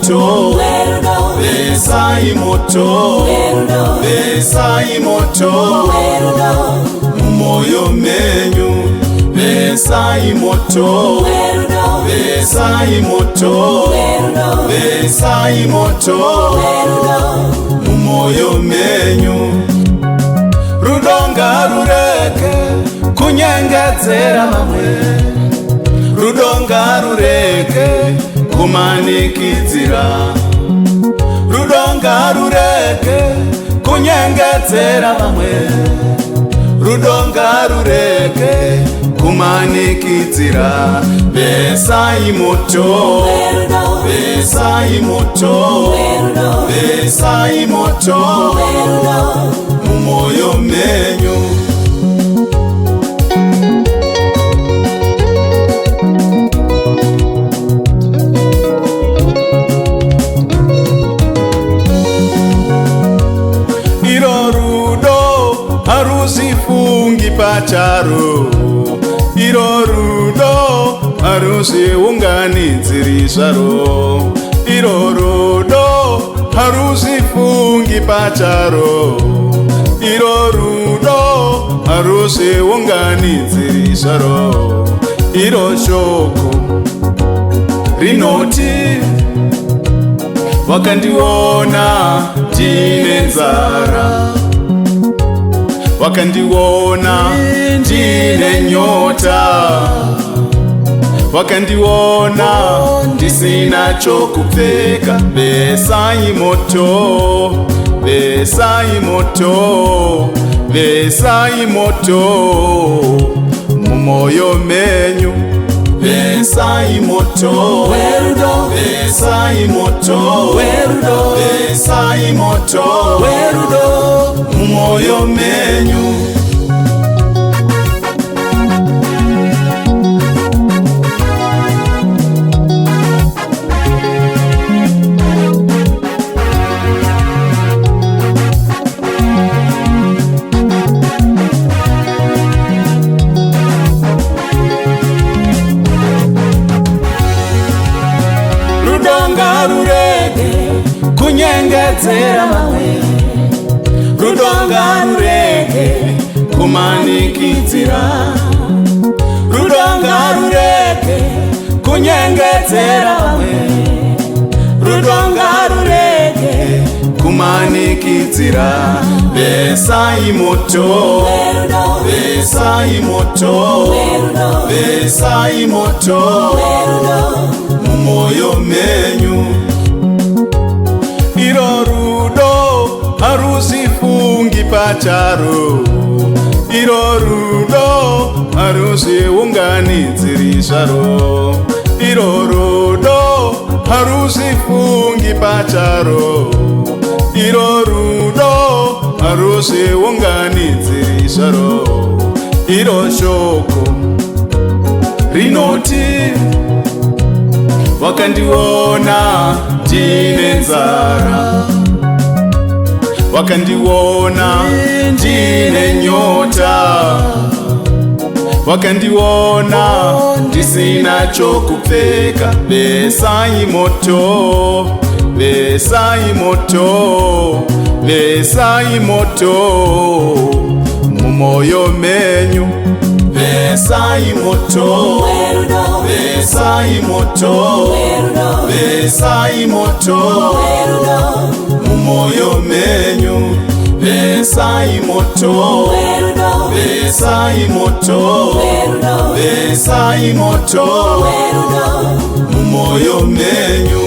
moto, besai moto, besai moto, mumoyo menyu, besai moto, besai moto, besai moto, mumoyo menyu. Rudonga rureke kunyengedzera mamwe, rudonga rureke kumanikidzira, rudonga rureke kunyengedzera mamwe, rudonga rureke kumanikidzira. Besai moto, besai moto, besai moto, mumoyo menyu. Iro rudo harusifungi pacharo, iro rudo harusiunganidzirisaro, iro rudo harusifungi pacharo, iro rudo harusiunganidzirisaro. Iro shoko rinoti wakandiona ndine nzara, wakandiona ndine nyota, wakandiona ndisina chokupfeka. Besai moto, besai moto, besai moto, mumoyo menyu. Besai moto, besai moto, besai moto, mumoyo menyu. Rudonga rureke kunyengedzera mamwe, rudonga rureke kumanikidzira, rudonga rureke kunyengedzera mamwe, rudonga rureke kumanikidzira. Besai moto, besai moto, besai moto, mumoyo menyu. Iro rudo harusifungi pacharo, iro rudo harusiunganidzirisaro, iro rudo harusifungi pacharo, iro rudo harusiunganidzirisaro. Iro shoko rinoti wakandiona ndine nzara, wakandiona ndine nyota, wakandiona ndisina chokupfeka. Besai moto, besai moto, besai moto, mumoyo menyu. Besai moto, besai moto, besai moto, mumoyo menyu. Besai moto, besai moto, besai moto, mumoyo menyu.